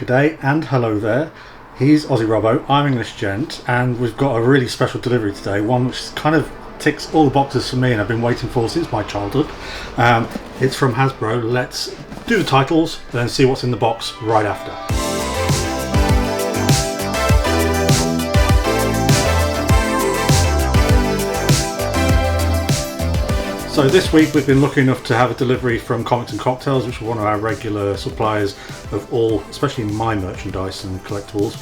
G'day and hello there. He's Aussie Robbo, I'm English Gent, and we've got a really special delivery today, one which kind of ticks all the boxes for me and I've been waiting for since my childhood. It's from Hasbro. Let's do the titles, then see what's in the box right after. So this week we've been lucky enough to have a delivery from Comics and Cocktails, which are one of our regular suppliers of all, especially my merchandise and collectibles.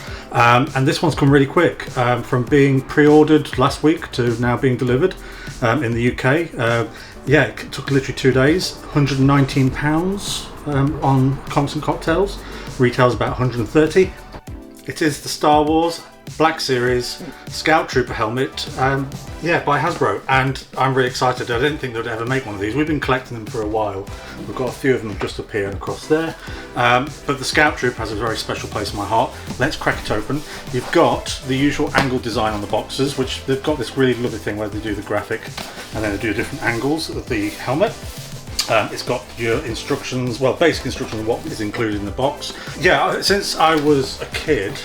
And this one's come really quick, from being pre-ordered last week to now being delivered in the UK. Yeah, it took literally 2 days, £119 on Comics and Cocktails, retails about 130. It is the Star Wars Black Series Scout Trooper helmet, yeah, by Hasbro, and I'm really excited. I didn't think they'd ever make one of these. We've been collecting them for a while. We've got a few of them just up here and across there, but the Scout Trooper has a very special place in my heart. Let's crack it open. You've got the usual angle design on the boxes, which they've got this really lovely thing where they do the graphic and then they do different angles of the helmet. It's got your instructions, well, basic instructions on what is included in the box. Yeah, since I was a kid,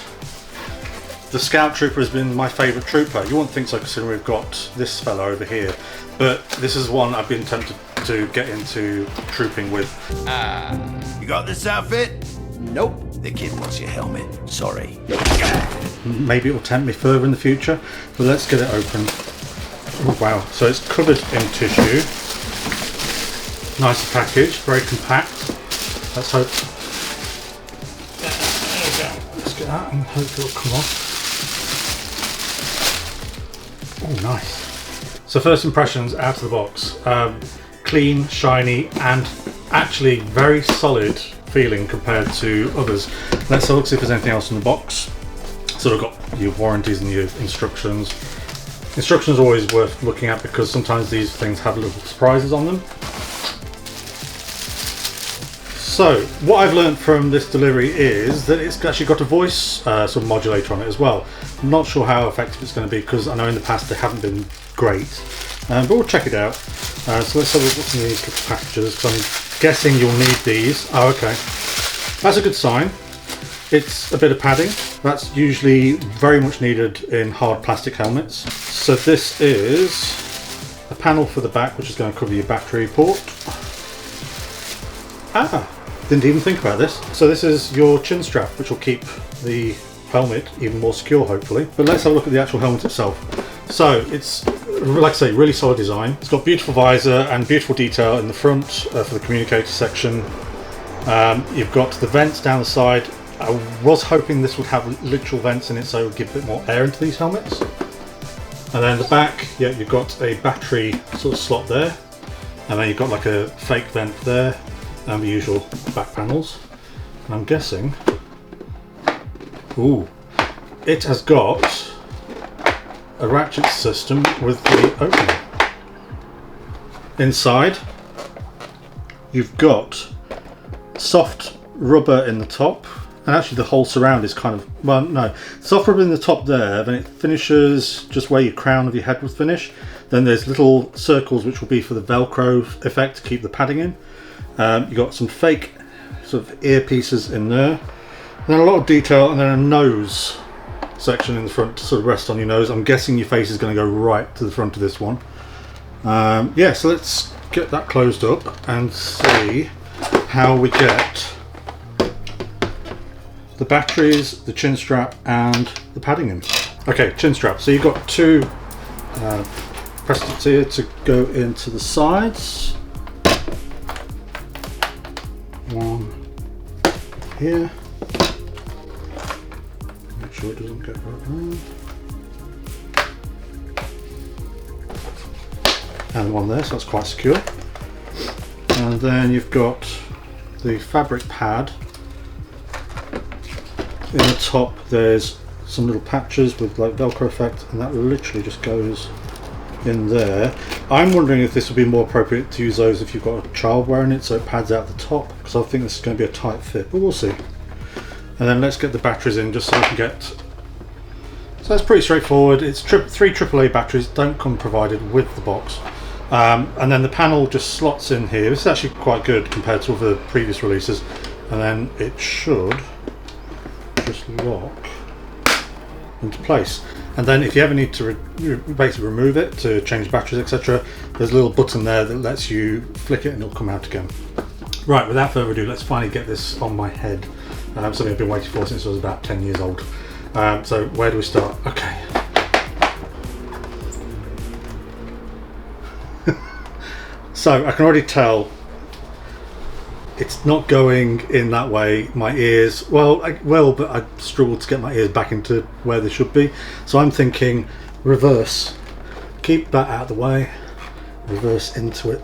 the Scout Trooper has been my favourite trooper. You wouldn't think so considering we've got this fella over here, but this is one I've been tempted to get into trooping with. You got this outfit? Nope. The kid wants your helmet. Sorry. Maybe it will tempt me further in the future, but let's get it open. Oh, wow, so it's covered in tissue. Nice package, very compact. Let's hope. There we go. Let's get that and hope it'll come off. Oh, nice. So first impressions out of the box. Clean, shiny, and actually very solid feeling compared to others. Let's have a look, see if there's anything else in the box. So I've got your warranties and your instructions. Instructions are always worth looking at because sometimes these things have little surprises on them. So what I've learned from this delivery is that it's actually got a voice sort of modulator on it as well. I'm not sure how effective it's going to be because I know in the past they haven't been great, but we'll check it out. So let's have a look at some of these little packages because I'm guessing you'll need these. Oh, okay, that's a good sign. It's a bit of padding. That's usually very much needed in hard plastic helmets. So this is a panel for the back which is going to cover your battery port. Didn't even think about this. So this is your chin strap, which will keep the helmet even more secure, hopefully. But let's have a look at the actual helmet itself. So it's, like I say, really solid design. It's got beautiful visor and beautiful detail in the front for the communicator section. You've got the vents down the side. I was hoping this would have literal vents in it so it would give a bit more air into these helmets. And then the back, yeah, you've got a battery sort of slot there. And then you've got like a fake vent there. And the usual back panels. And I'm guessing, ooh, it has got a ratchet system with the opening. Inside, you've got soft rubber in the top, and actually the whole surround is kind of, well, no, soft rubber in the top there, then it finishes just where your crown of your head would finish. Then there's little circles which will be for the Velcro effect to keep the padding in. You've got some fake sort of earpieces in there, and then a lot of detail, and then a nose section in the front to sort of rest on your nose. I'm guessing your face is going to go right to the front of this one. Yeah, so let's get that closed up and see how we get the batteries, the chin strap, and the padding in. Okay, chin strap. So you've got two pressets here to go into the sides. One here. Make sure it doesn't get right around. And one there, so that's quite secure. And then you've got the fabric pad. In the top there's some little patches with like Velcro effect, and that literally just goes in there. I'm wondering if this would be more appropriate to use those if you've got a child wearing it so it pads out the top, because I think this is going to be a tight fit, but we'll see. And then let's get the batteries in just so we can get, so that's pretty straightforward. It's three AAA batteries, don't come provided with the box. And then the panel just slots in here. This is actually quite good compared to other previous releases. And then it should just lock into place. And then if you ever need to basically remove it to change batteries, etc., there's a little button there that lets you flick it and it'll come out again. Right, without further ado, let's finally get this on my head. Something I've been waiting for since I was about 10 years old. So where do we start? Okay. So I can already tell it's not going in that way. My ears, well, but I struggled to get my ears back into where they should be. So I'm thinking reverse. Keep that out of the way. Reverse into it.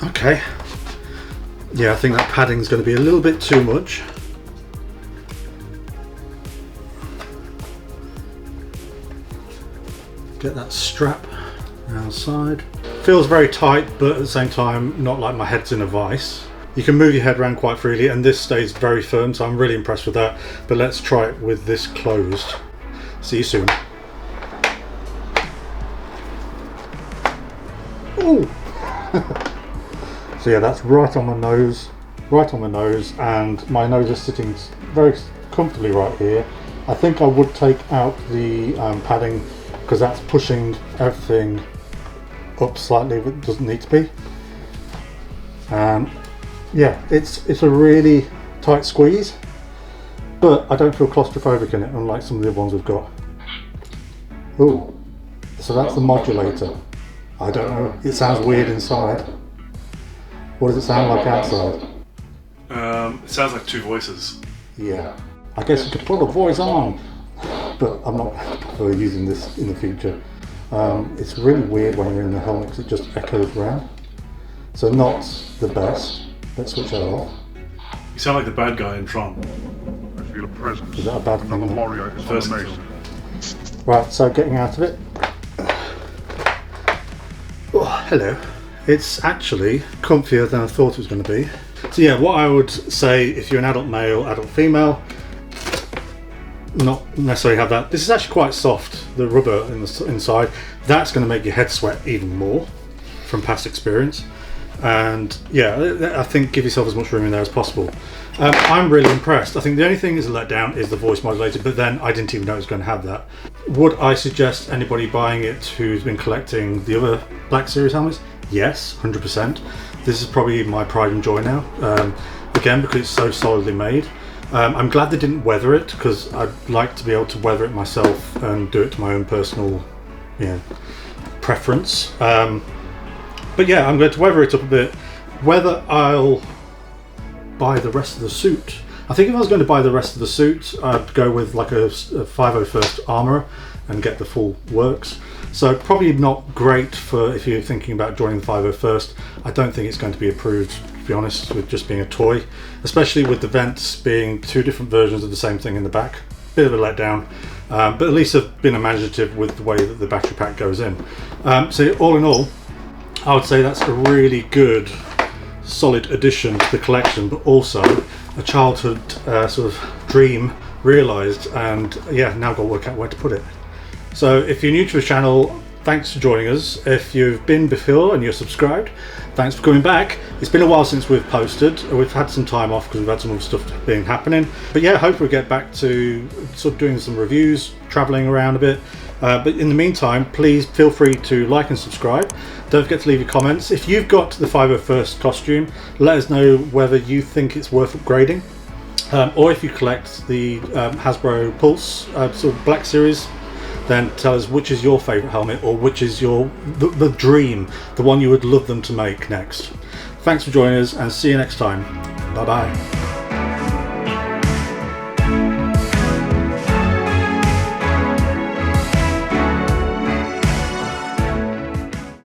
Okay. Yeah, I think that padding is going to be a little bit too much. Get that strap outside. Feels very tight, but at the same time not like my head's in a vice. You can move your head around quite freely and this stays very firm, so I'm really impressed with that. But let's try it with this closed. See you soon. Ooh. So yeah, that's right on my nose, and my nose is sitting very comfortably right here. I think I would take out the padding because that's pushing everything up slightly but doesn't need to be. Yeah, it's a really tight squeeze, but I don't feel claustrophobic in it, unlike some of the other ones we've got. Ooh, so that's the modulator. I don't know, it sounds weird inside. What does it sound like outside? It sounds like two voices. Yeah, I guess you could put a voice on, but I'm not for using this in the future. It's really weird when you're in the helmet because it just echoes around. So not the best. Let's switch that off. You sound like the bad guy in Tron. I feel a presence. Is that a bad thing? Another warrior is First formation. Right, so getting out of it. Oh, hello. It's actually comfier than I thought it was going to be. So yeah, what I would say if you're an adult male, adult female, not necessarily have that. This is actually quite soft, the rubber in the inside. That's going to make your head sweat even more from past experience. And yeah, I think give yourself as much room in there as possible. I'm really impressed. I think the only thing that's a letdown is the voice modulator, but then I didn't even know it was going to have that. Would I suggest anybody buying it who's been collecting the other Black Series helmets? Yes, 100%. This is probably my pride and joy now. Again, because it's so solidly made. I'm glad they didn't weather it, because I'd like to be able to weather it myself and do it to my own personal, preference. But yeah, I'm going to weather it up a bit. Whether I'll buy the rest of the suit, I think if I was going to buy the rest of the suit, I'd go with like a 501st armourer and get the full works. So probably not great for if you're thinking about joining the 501st. I don't think it's going to be approved, to be honest, with just being a toy, especially with the vents being two different versions of the same thing in the back. Bit of a letdown, but at least I've been imaginative with the way that the battery pack goes in. So all in all, I would say that's a really good, solid addition to the collection, but also a childhood sort of dream realised, and yeah, now I've got to work out where to put it. So if you're new to the channel, thanks for joining us. If you've been before and you're subscribed, thanks for coming back. It's been a while since we've posted. We've had some time off because we've had some other stuff happening. But yeah, hopefully we'll get back to sort of doing some reviews, travelling around a bit. But in the meantime, please feel free to like and subscribe. Don't forget to leave your comments. If you've got the 501st costume, let us know whether you think it's worth upgrading. Or if you collect the Hasbro Pulse sort of Black Series, then tell us which is your favourite helmet, or which is the dream, the one you would love them to make next. Thanks for joining us, and see you next time. Bye bye.